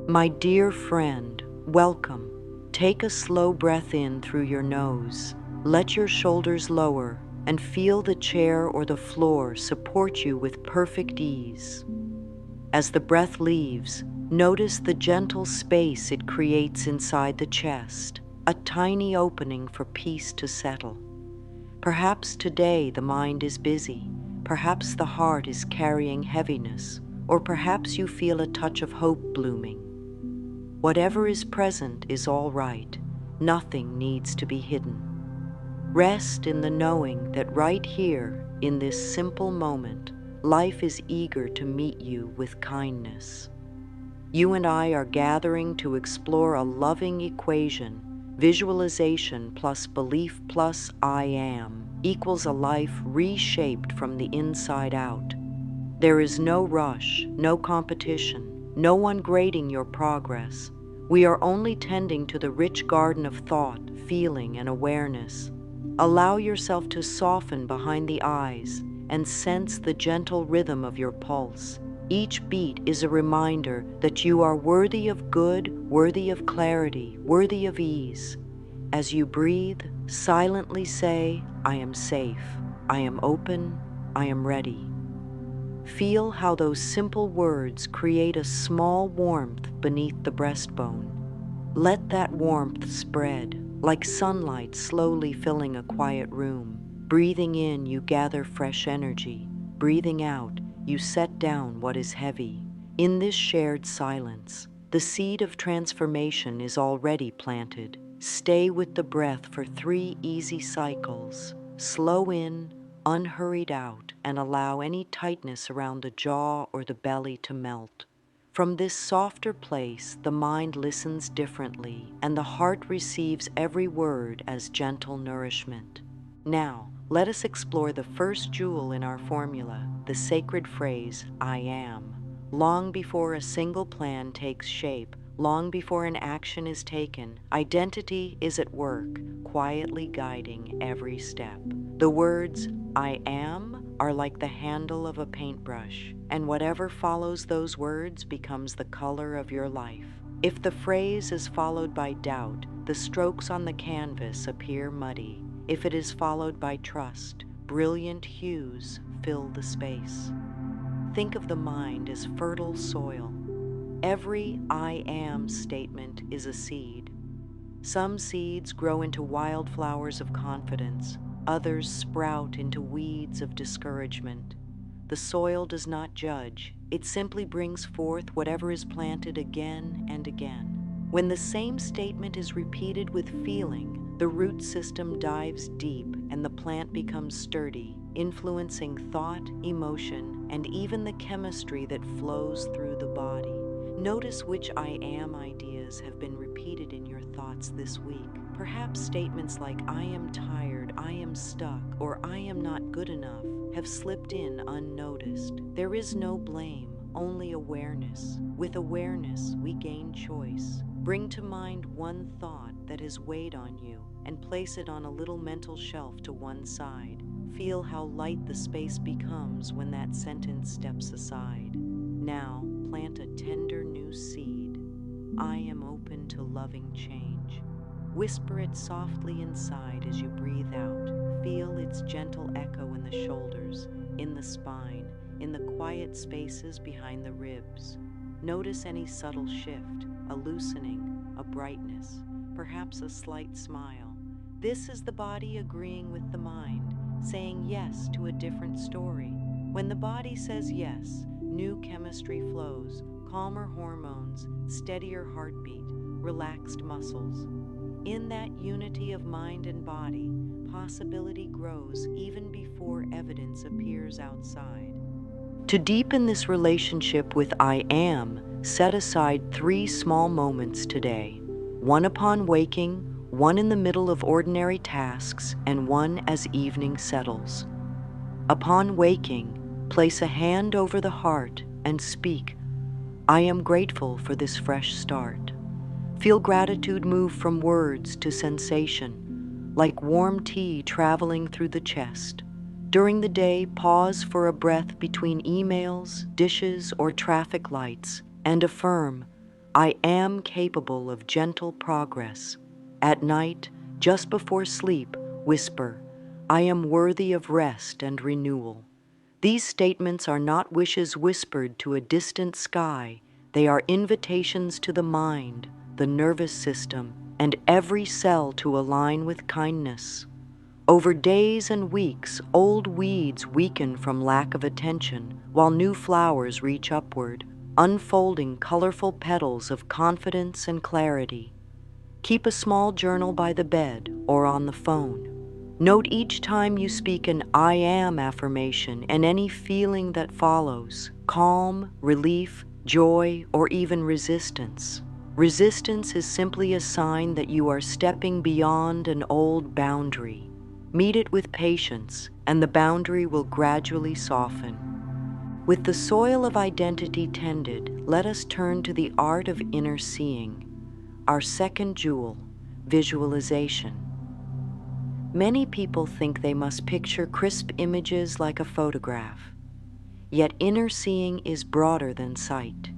My dear friend, welcome. Take a slow breath in through your nose. Let your shoulders lower and feel the chair or the floor support you with perfect ease. As the breath leaves, notice the gentle space it creates inside the chest, a tiny opening for peace to settle. Perhaps today the mind is busy, perhaps the heart is carrying heaviness, or perhaps you feel a touch of hope blooming. Whatever is present is all right. Nothing needs to be hidden. Rest in the knowing that right here, in this simple moment, life is eager to meet you with kindness. You and I are gathering to explore a loving equation. Visualization plus belief plus I am equals a life reshaped from the inside out. There is no rush, no competition, no one grading your progress. We are only tending to the rich garden of thought, feeling, and awareness. Allow yourself to soften behind the eyes and sense the gentle rhythm of your pulse. Each beat is a reminder that you are worthy of good, worthy of clarity, worthy of ease. As you breathe, silently say, I am safe, I am open, I am ready. Feel how those simple words create a small warmth beneath the breastbone. Let that warmth spread, like sunlight slowly filling a quiet room. Breathing in, you gather fresh energy. Breathing out, you set down what is heavy. In this shared silence, the seed of transformation is already planted. Stay with the breath for 3 easy cycles. Slow in, unhurried out, and allow any tightness around the jaw or the belly to melt. From this softer place, the mind listens differently, and the heart receives every word as gentle nourishment. Now, let us explore the first jewel in our formula, the sacred phrase, I am. Long before a single plan takes shape, long before an action is taken, identity is at work, quietly guiding every step. The words, I am, are like the handle of a paintbrush, and whatever follows those words becomes the color of your life. If the phrase is followed by doubt, the strokes on the canvas appear muddy. If it is followed by trust, brilliant hues fill the space. Think of the mind as fertile soil. Every I am statement is a seed. Some seeds grow into wildflowers of confidence. Others sprout into weeds of discouragement. The soil does not judge. It simply brings forth whatever is planted again and again. When the same statement is repeated with feeling, the root system dives deep and the plant becomes sturdy, influencing thought, emotion, and even the chemistry that flows through the body. Notice which I am ideas have been repeated in your thoughts this week. Perhaps statements like I am tired, I am stuck, or I am not good enough have slipped in unnoticed. There is no blame, only awareness. With awareness, we gain choice. Bring to mind one thought that has weighed on you and place it on a little mental shelf to one side. Feel how light the space becomes when that sentence steps aside. Now, plant a tender new seed. I am open to loving change. Whisper it softly inside as you breathe out. Feel its gentle echo in the shoulders, in the spine, in the quiet spaces behind the ribs. Notice any subtle shift, a loosening, a brightness, perhaps a slight smile. This is the body agreeing with the mind, saying yes to a different story. When the body says yes, new chemistry flows, calmer hormones, steadier heartbeat, relaxed muscles. In that unity of mind and body, possibility grows even before evidence appears outside. To deepen this relationship with I am, set aside 3 small moments today. One upon waking, one in the middle of ordinary tasks, and one as evening settles. Upon waking, place a hand over the heart and speak, I am grateful for this fresh start. Feel gratitude move from words to sensation, like warm tea traveling through the chest. During the day, pause for a breath between emails, dishes, or traffic lights, and affirm, I am capable of gentle progress. At night, just before sleep, whisper, I am worthy of rest and renewal. These statements are not wishes whispered to a distant sky. They are invitations to the mind, the nervous system, and every cell to align with kindness. Over days and weeks, old weeds weaken from lack of attention, while new flowers reach upward, unfolding colorful petals of confidence and clarity. Keep a small journal by the bed or on the phone. Note each time you speak an I am affirmation and any feeling that follows: calm, relief, joy, or even resistance. Resistance is simply a sign that you are stepping beyond an old boundary. Meet it with patience, and the boundary will gradually soften. With the soil of identity tended, let us turn to the art of inner seeing, our second jewel, visualization. Many people think they must picture crisp images like a photograph. Yet inner seeing is broader than sight.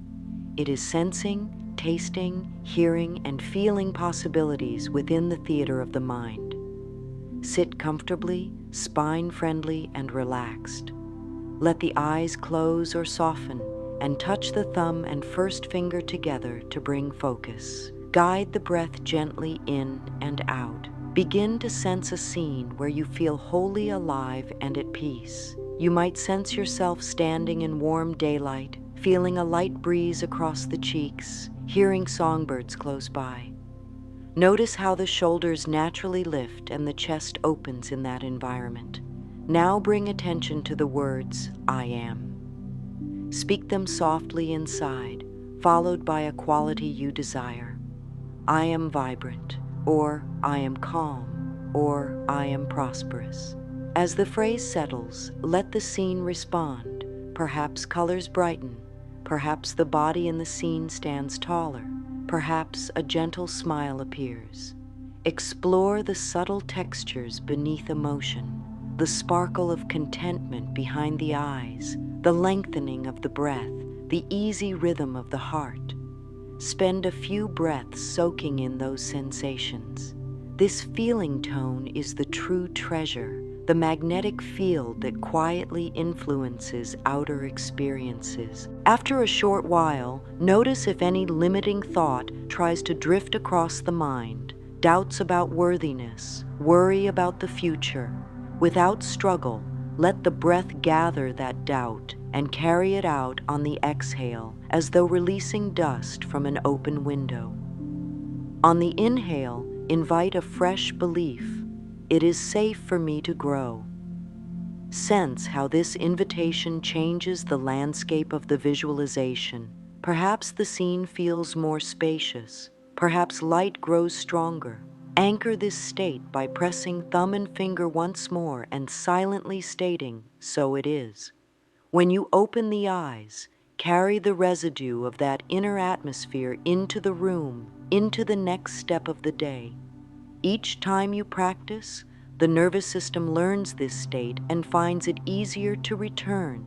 It is sensing, tasting, hearing, and feeling possibilities within the theater of the mind. Sit comfortably, spine-friendly, and relaxed. Let the eyes close or soften, and touch the thumb and first finger together to bring focus. Guide the breath gently in and out. Begin to sense a scene where you feel wholly alive and at peace. You might sense yourself standing in warm daylight, feeling a light breeze across the cheeks, hearing songbirds close by. Notice how the shoulders naturally lift and the chest opens in that environment. Now bring attention to the words, I am. Speak them softly inside, followed by a quality you desire. I am vibrant, or I am calm, or I am prosperous. As the phrase settles, let the scene respond. Perhaps colors brighten, perhaps the body in the scene stands taller, perhaps a gentle smile appears. Explore the subtle textures beneath emotion, the sparkle of contentment behind the eyes, the lengthening of the breath, the easy rhythm of the heart. Spend a few breaths soaking in those sensations. This feeling tone is the true treasure, the magnetic field that quietly influences outer experiences. After a short while, notice if any limiting thought tries to drift across the mind, doubts about worthiness, worry about the future. Without struggle, let the breath gather that doubt and carry it out on the exhale, as though releasing dust from an open window. On the inhale, invite a fresh belief. It is safe for me to grow. Sense how this invitation changes the landscape of the visualization. Perhaps the scene feels more spacious. Perhaps light grows stronger. Anchor this state by pressing thumb and finger once more and silently stating, so it is. When you open the eyes, carry the residue of that inner atmosphere into the room, into the next step of the day. Each time you practice, the nervous system learns this state and finds it easier to return.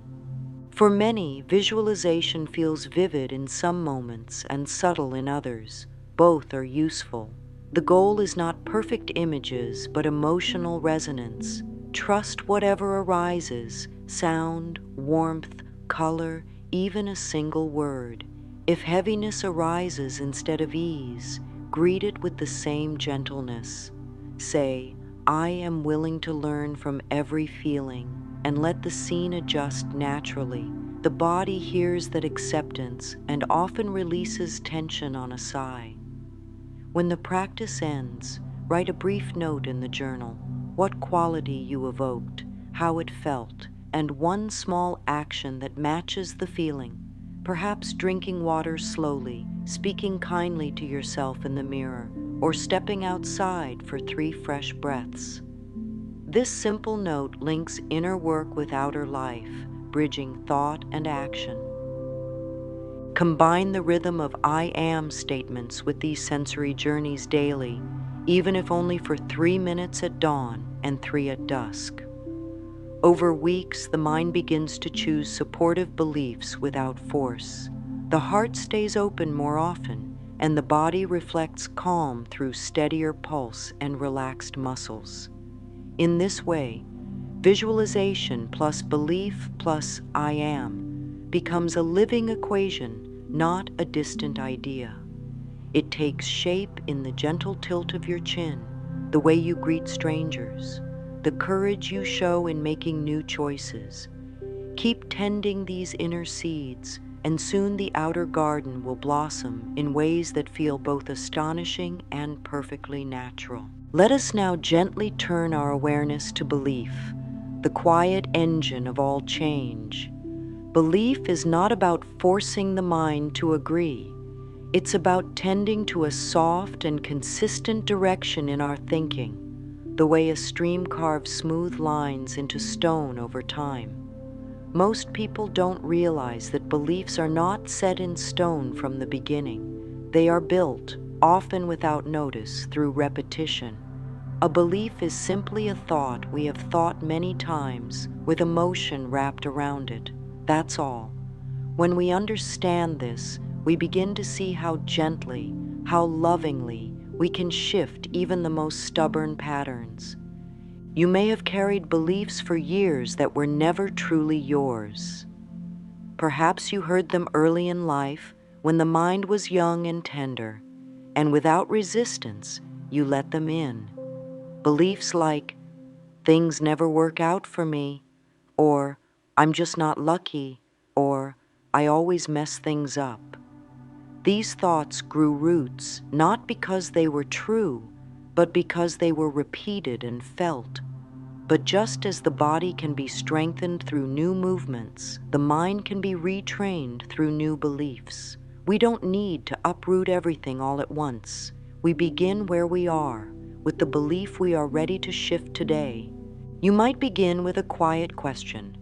For many, visualization feels vivid in some moments and subtle in others. Both are useful. The goal is not perfect images, but emotional resonance. Trust whatever arises: sound, warmth, color, even a single word. If heaviness arises instead of ease, greet it with the same gentleness. Say, I am willing to learn from every feeling, and let the scene adjust naturally. The body hears that acceptance and often releases tension on a sigh. When the practice ends, write a brief note in the journal: what quality you evoked, how it felt, and one small action that matches the feeling. Perhaps drinking water slowly, speaking kindly to yourself in the mirror, or stepping outside for 3 fresh breaths. This simple note links inner work with outer life, bridging thought and action. Combine the rhythm of I am statements with these sensory journeys daily, even if only for 3 minutes at dawn and 3 at dusk. Over weeks, the mind begins to choose supportive beliefs without force. The heart stays open more often, and the body reflects calm through steadier pulse and relaxed muscles. In this way, visualization plus belief plus I am becomes a living equation, not a distant idea. It takes shape in the gentle tilt of your chin, the way you greet strangers, the courage you show in making new choices. Keep tending these inner seeds, and soon the outer garden will blossom in ways that feel both astonishing and perfectly natural. Let us now gently turn our awareness to belief, the quiet engine of all change. Belief is not about forcing the mind to agree. It's about tending to a soft and consistent direction in our thinking, the way a stream carves smooth lines into stone over time. Most people don't realize that beliefs are not set in stone from the beginning. They are built, often without notice, through repetition. A belief is simply a thought we have thought many times, with emotion wrapped around it. That's all. When we understand this, we begin to see how gently, how lovingly we can shift even the most stubborn patterns. You may have carried beliefs for years that were never truly yours. Perhaps you heard them early in life when the mind was young and tender, and without resistance, you let them in. Beliefs like, things never work out for me, or I'm just not lucky, or I always mess things up. These thoughts grew roots not because they were true, but because they were repeated and felt. But just as the body can be strengthened through new movements, the mind can be retrained through new beliefs. We don't need to uproot everything all at once. We begin where we are, with the belief we are ready to shift today. You might begin with a quiet question.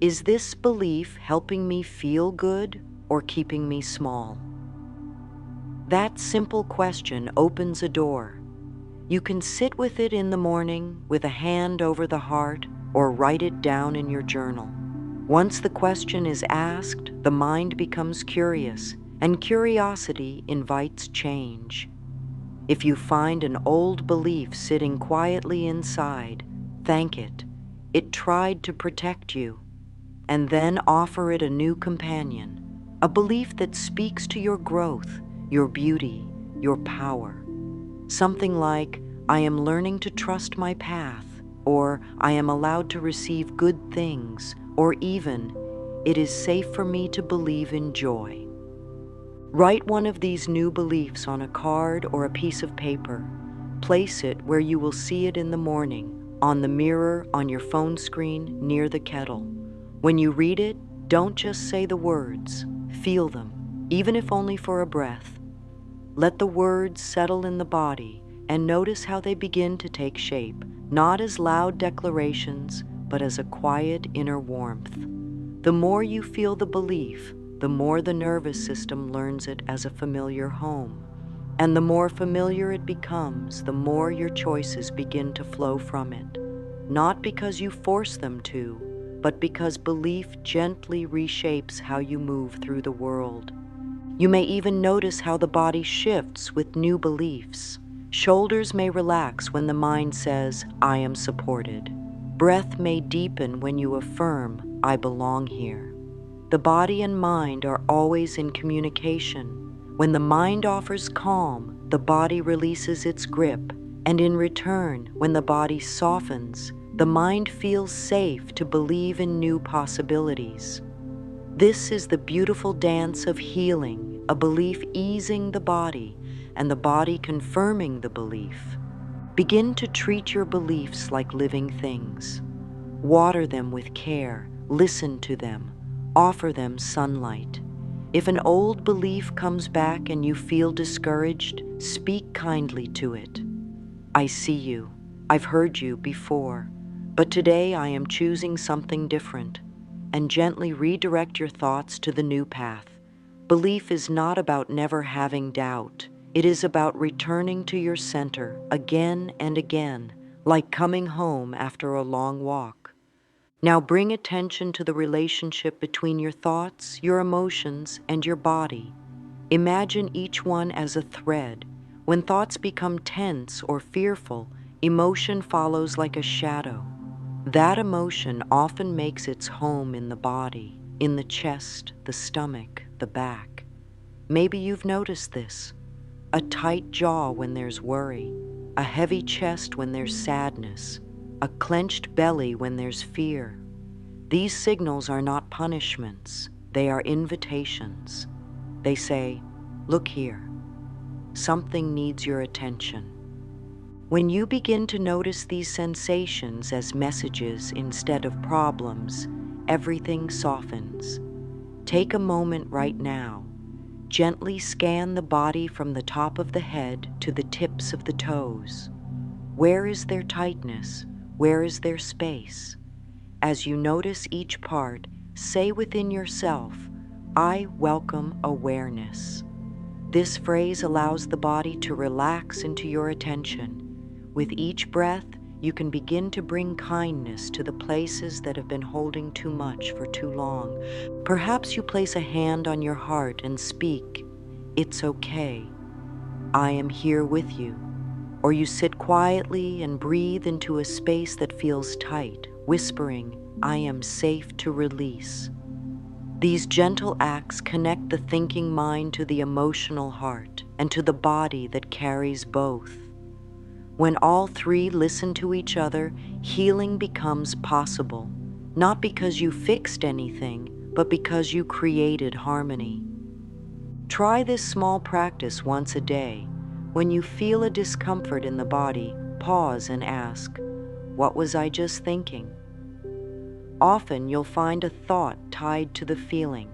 Is this belief helping me feel good or keeping me small? That simple question opens a door. You can sit with it in the morning with a hand over the heart or write it down in your journal. Once the question is asked, the mind becomes curious, and curiosity invites change. If you find an old belief sitting quietly inside, thank it. It tried to protect you. And then offer it a new companion, a belief that speaks to your growth, your beauty, your power. Something like, I am learning to trust my path, or I am allowed to receive good things, or even, it is safe for me to believe in joy. Write one of these new beliefs on a card or a piece of paper. Place it where you will see it in the morning, on the mirror, on your phone screen, near the kettle. When you read it, don't just say the words, feel them, even if only for a breath. Let the words settle in the body and notice how they begin to take shape, not as loud declarations, but as a quiet inner warmth. The more you feel the belief, the more the nervous system learns it as a familiar home. And the more familiar it becomes, the more your choices begin to flow from it. Not because you force them to, but because belief gently reshapes how you move through the world. You may even notice how the body shifts with new beliefs. Shoulders may relax when the mind says, I am supported. Breath may deepen when you affirm, I belong here. The body and mind are always in communication. When the mind offers calm, the body releases its grip, and in return, when the body softens, the mind feels safe to believe in new possibilities. This is the beautiful dance of healing, a belief easing the body, and the body confirming the belief. Begin to treat your beliefs like living things. Water them with care, listen to them, offer them sunlight. If an old belief comes back and you feel discouraged, speak kindly to it. I see you. I've heard you before, but today I am choosing something different. And gently redirect your thoughts to the new path. Belief is not about never having doubt. It is about returning to your center again and again, like coming home after a long walk. Now bring attention to the relationship between your thoughts, your emotions, and your body. Imagine each one as a thread. When thoughts become tense or fearful, emotion follows like a shadow. That emotion often makes its home in the body, in the chest, the stomach, the back. Maybe you've noticed this. A tight jaw when there's worry, a heavy chest when there's sadness, a clenched belly when there's fear. These signals are not punishments, they are invitations. They say, "Look here, something needs your attention." When you begin to notice these sensations as messages instead of problems, everything softens. Take a moment right now. Gently scan the body from the top of the head to the tips of the toes. Where is there tightness? Where is there space? As you notice each part, say within yourself, "I welcome awareness." This phrase allows the body to relax into your attention. With each breath, you can begin to bring kindness to the places that have been holding too much for too long. Perhaps you place a hand on your heart and speak, "It's okay. I am here with you." Or you sit quietly and breathe into a space that feels tight, whispering, "I am safe to release." These gentle acts connect the thinking mind to the emotional heart and to the body that carries both. When all three listen to each other, healing becomes possible, not because you fixed anything, but because you created harmony. Try this small practice once a day. When you feel a discomfort in the body, pause and ask, "What was I just thinking?" Often you'll find a thought tied to the feeling.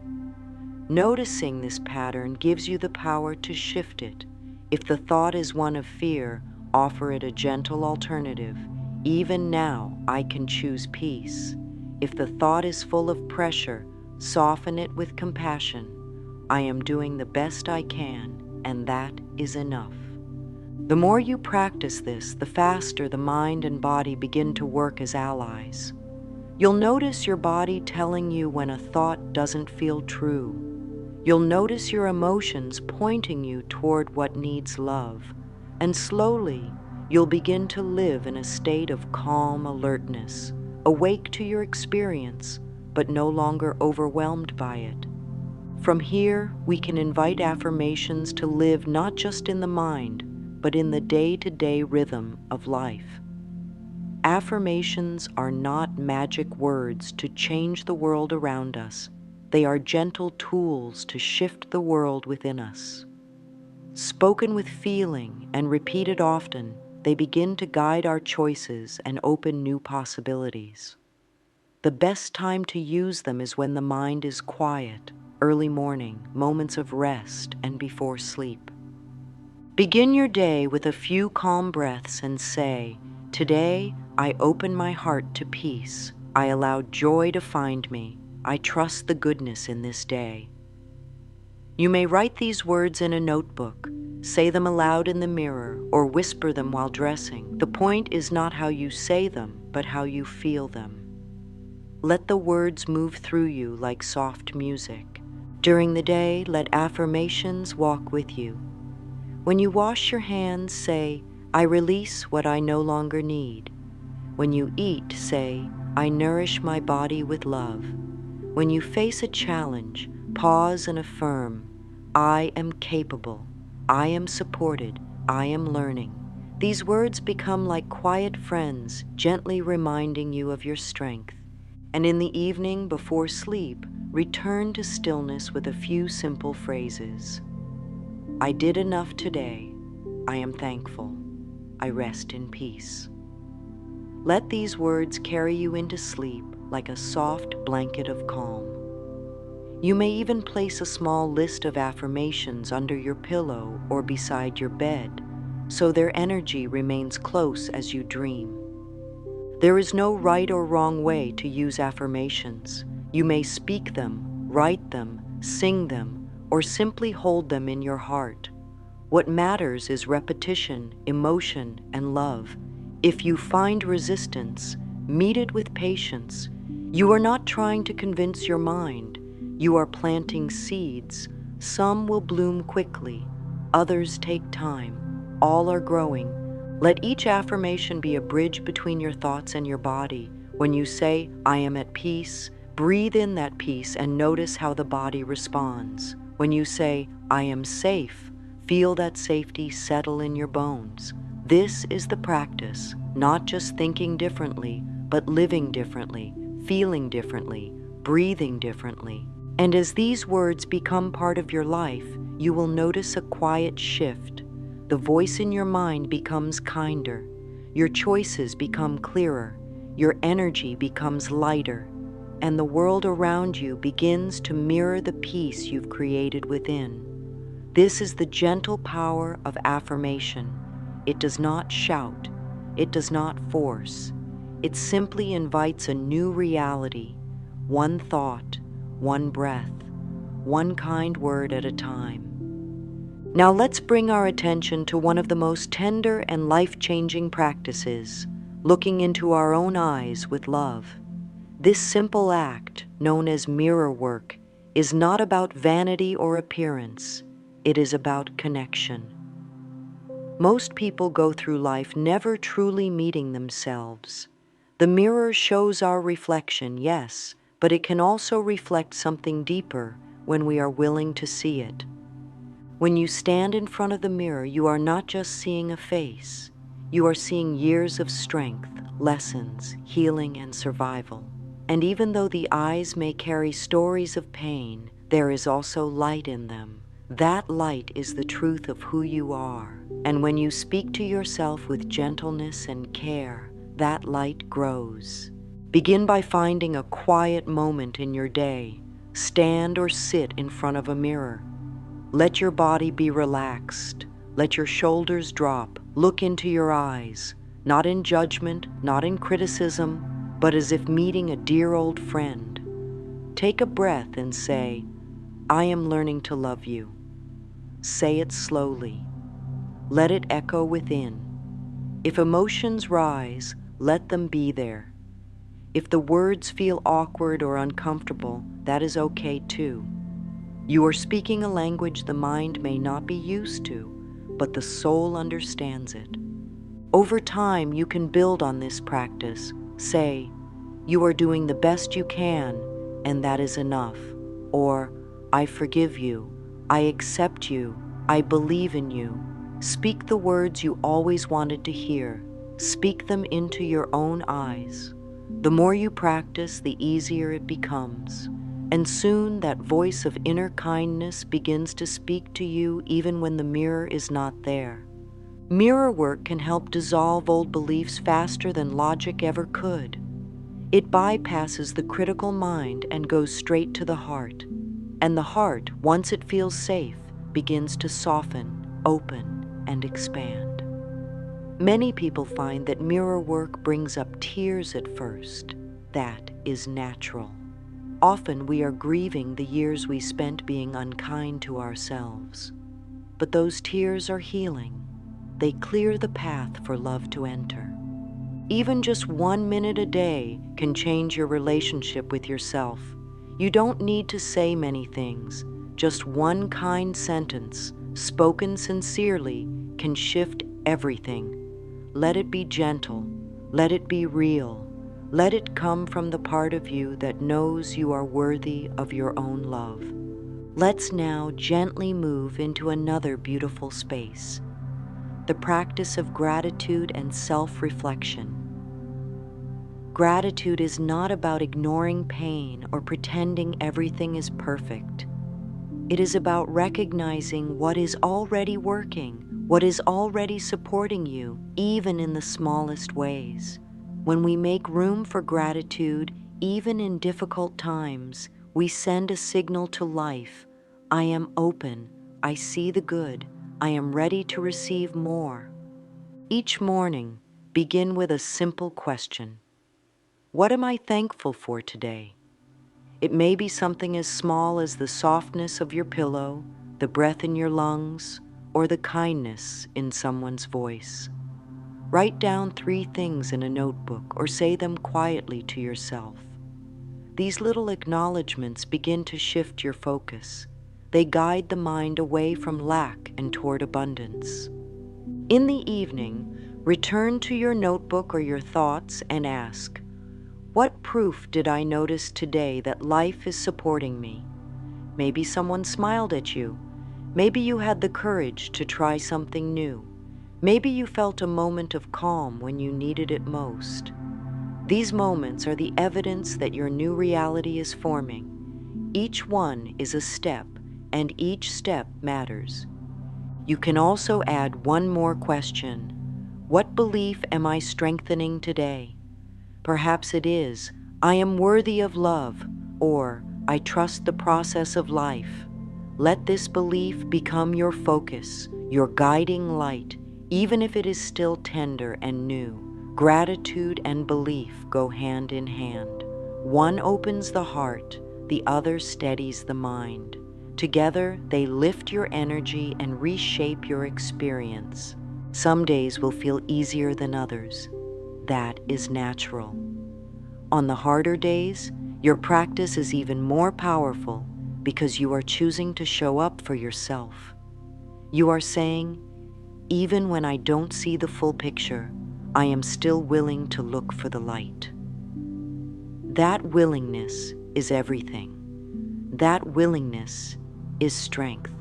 Noticing this pattern gives you the power to shift it. If the thought is one of fear, offer it a gentle alternative. "Even now, I can choose peace." If the thought is full of pressure, soften it with compassion. "I am doing the best I can, and that is enough." The more you practice this, the faster the mind and body begin to work as allies. You'll notice your body telling you when a thought doesn't feel true. You'll notice your emotions pointing you toward what needs love. And slowly, you'll begin to live in a state of calm alertness, awake to your experience, but no longer overwhelmed by it. From here, we can invite affirmations to live not just in the mind, but in the day-to-day rhythm of life. Affirmations are not magic words to change the world around us. They are gentle tools to shift the world within us. Spoken with feeling and repeated often, they begin to guide our choices and open new possibilities. The best time to use them is when the mind is quiet, early morning, moments of rest, and before sleep. Begin your day with a few calm breaths and say, "Today, I open my heart to peace. I allow joy to find me. I trust the goodness in this day." You may write these words in a notebook, say them aloud in the mirror, or whisper them while dressing. The point is not how you say them, but how you feel them. Let the words move through you like soft music. During the day, let affirmations walk with you. When you wash your hands, say, "I release what I no longer need." When you eat, say, "I nourish my body with love." When you face a challenge, pause and affirm, "I am capable. I am supported. I am learning." These words become like quiet friends, gently reminding you of your strength. And in the evening, before sleep, return to stillness with a few simple phrases. "I did enough today. I am thankful. I rest in peace." Let these words carry you into sleep like a soft blanket of calm. You may even place a small list of affirmations under your pillow or beside your bed, so their energy remains close as you dream. There is no right or wrong way to use affirmations. You may speak them, write them, sing them, or simply hold them in your heart. What matters is repetition, emotion, and love. If you find resistance, meet it with patience. You are not trying to convince your mind. You are planting seeds. Some will bloom quickly, others take time. All are growing. Let each affirmation be a bridge between your thoughts and your body. When you say, I am at peace, breathe in that peace and notice how the body responds. When you say, I am safe, feel that safety settle in your bones. This is the practice, not just thinking differently, but living differently, feeling differently, breathing differently. And as these words become part of your life, you will notice a quiet shift. The voice in your mind becomes kinder. Your choices become clearer. Your energy becomes lighter. And the world around you begins to mirror the peace you've created within. This is the gentle power of affirmation. It does not shout. It does not force. It simply invites a new reality, one thought, one breath, one kind word at a time. Now let's bring our attention to one of the most tender and life-changing practices, looking into our own eyes with love. This simple act, known as mirror work, is not about vanity or appearance. It is about connection. Most people go through life never truly meeting themselves. The mirror shows our reflection, yes, but it can also reflect something deeper when we are willing to see it. When you stand in front of the mirror, you are not just seeing a face. You are seeing years of strength, lessons, healing, and survival. And even though the eyes may carry stories of pain, there is also light in them. That light is the truth of who you are. And when you speak to yourself with gentleness and care, that light grows. Begin by finding a quiet moment in your day. Stand or sit in front of a mirror. Let your body be relaxed. Let your shoulders drop. Look into your eyes, not in judgment, not in criticism, but as if meeting a dear old friend. Take a breath and say, I am learning to love you. Say it slowly. Let it echo within. If emotions rise, let them be there. If the words feel awkward or uncomfortable, that is okay too. You are speaking a language the mind may not be used to, but the soul understands it. Over time, you can build on this practice. Say, you are doing the best you can, and that is enough. Or, I forgive you, I accept you, I believe in you. Speak the words you always wanted to hear. Speak them into your own eyes. The more you practice, the easier it becomes. And soon that voice of inner kindness begins to speak to you even when the mirror is not there. Mirror work can help dissolve old beliefs faster than logic ever could. It bypasses the critical mind and goes straight to the heart. And the heart, once it feels safe, begins to soften, open, and expand. Many people find that mirror work brings up tears at first. That is natural. Often we are grieving the years we spent being unkind to ourselves. But those tears are healing. They clear the path for love to enter. Even just 1 minute a day can change your relationship with yourself. You don't need to say many things. Just one kind sentence, spoken sincerely, can shift everything. Let it be gentle. Let it be real. Let it come from the part of you that knows you are worthy of your own love. Let's now gently move into another beautiful space, the practice of gratitude and self-reflection. Gratitude is not about ignoring pain or pretending everything is perfect. It is about recognizing what is already working, what is already supporting you, even in the smallest ways. When we make room for gratitude, even in difficult times, we send a signal to life. I am open. I see the good. I am ready to receive more. Each morning, begin with a simple question. What am I thankful for today? It may be something as small as the softness of your pillow, the breath in your lungs, or the kindness in someone's voice. Write down 3 things in a notebook or say them quietly to yourself. These little acknowledgments begin to shift your focus. They guide the mind away from lack and toward abundance. In the evening, return to your notebook or your thoughts and ask, what proof did I notice today that life is supporting me? Maybe someone smiled at you. Maybe you had the courage to try something new. Maybe you felt a moment of calm when you needed it most. These moments are the evidence that your new reality is forming. Each one is a step, and each step matters. You can also add one more question. What belief am I strengthening today? Perhaps it is, I am worthy of love, or I trust the process of life. Let this belief become your focus, your guiding light, even if it is still tender and new. Gratitude and belief go hand in hand. One opens the heart, the other steadies the mind. Together, they lift your energy and reshape your experience. Some days will feel easier than others. That is natural. On the harder days, your practice is even more powerful because you are choosing to show up for yourself. You are saying, even when I don't see the full picture, I am still willing to look for the light. That willingness is everything. That willingness is strength.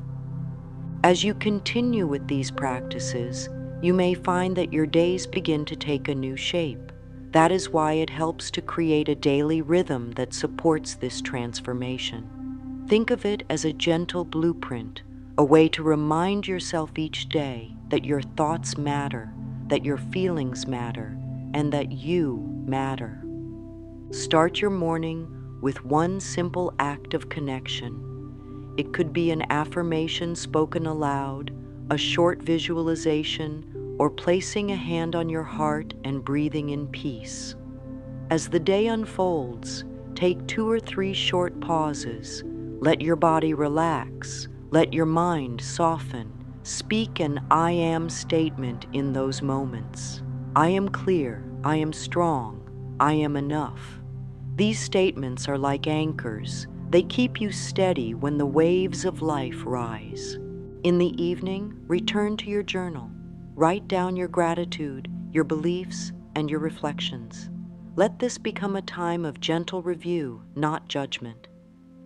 As you continue with these practices, you may find that your days begin to take a new shape. That is why it helps to create a daily rhythm that supports this transformation. Think of it as a gentle blueprint, a way to remind yourself each day that your thoughts matter, that your feelings matter, and that you matter. Start your morning with one simple act of connection. It could be an affirmation spoken aloud, a short visualization, or placing a hand on your heart and breathing in peace. As the day unfolds, take 2 or 3 short pauses. Let your body relax. Let your mind soften. Speak an I am statement in those moments. I am clear. I am strong. I am enough. These statements are like anchors. They keep you steady when the waves of life rise. In the evening, return to your journal. Write down your gratitude, your beliefs, and your reflections. Let this become a time of gentle review, not judgment.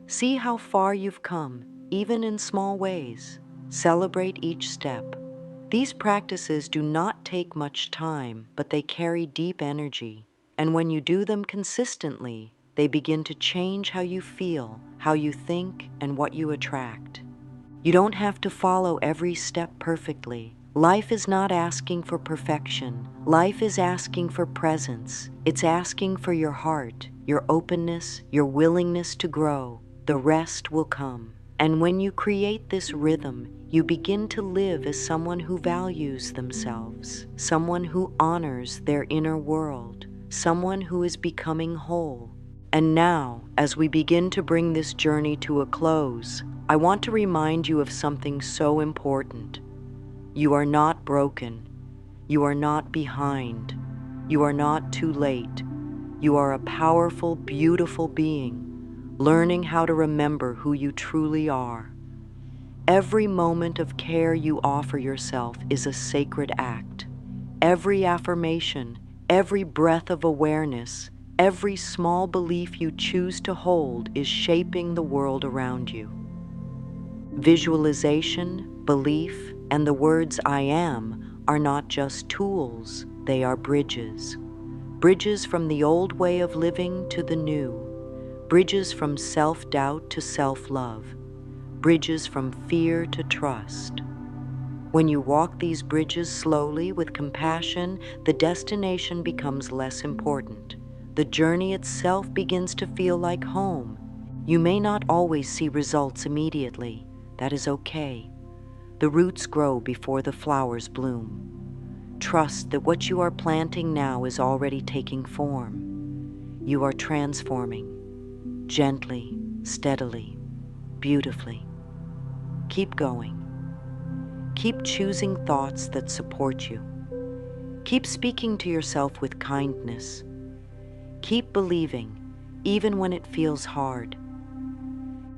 See how far you've come, even in small ways. Celebrate each step. These practices do not take much time, but they carry deep energy. And when you do them consistently, they begin to change how you feel, how you think, and what you attract. You don't have to follow every step perfectly. Life is not asking for perfection. Life is asking for presence. It's asking for your heart, your openness, your willingness to grow. The rest will come. And when you create this rhythm, you begin to live as someone who values themselves, someone who honors their inner world, someone who is becoming whole. And now, as we begin to bring this journey to a close, I want to remind you of something so important. You are not broken. You are not behind. You are not too late. You are a powerful, beautiful being, learning how to remember who you truly are. Every moment of care you offer yourself is a sacred act. Every affirmation, every breath of awareness, every small belief you choose to hold is shaping the world around you. Visualization, belief, and the words I am are not just tools, they are bridges. Bridges from the old way of living to the new. Bridges from self-doubt to self-love. Bridges from fear to trust. When you walk these bridges slowly with compassion, the destination becomes less important. The journey itself begins to feel like home. You may not always see results immediately. That is okay. The roots grow before the flowers bloom. Trust that what you are planting now is already taking form. You are transforming, gently, steadily, beautifully. Keep going. Keep choosing thoughts that support you. Keep speaking to yourself with kindness. Keep believing, even when it feels hard.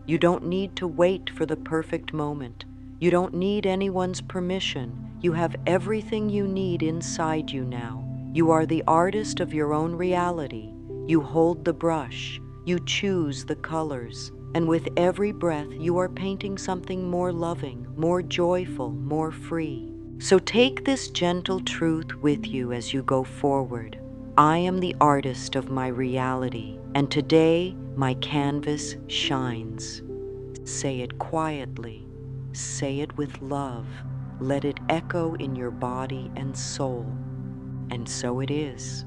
You don't need to wait for the perfect moment. You don't need anyone's permission. You have everything you need inside you now. You are the artist of your own reality. You hold the brush. You choose the colors. And with every breath, you are painting something more loving, more joyful, more free. So take this gentle truth with you as you go forward. I am the artist of my reality, and today my canvas shines. Say it quietly. Say it with love. Let it echo in your body and soul. And so it is.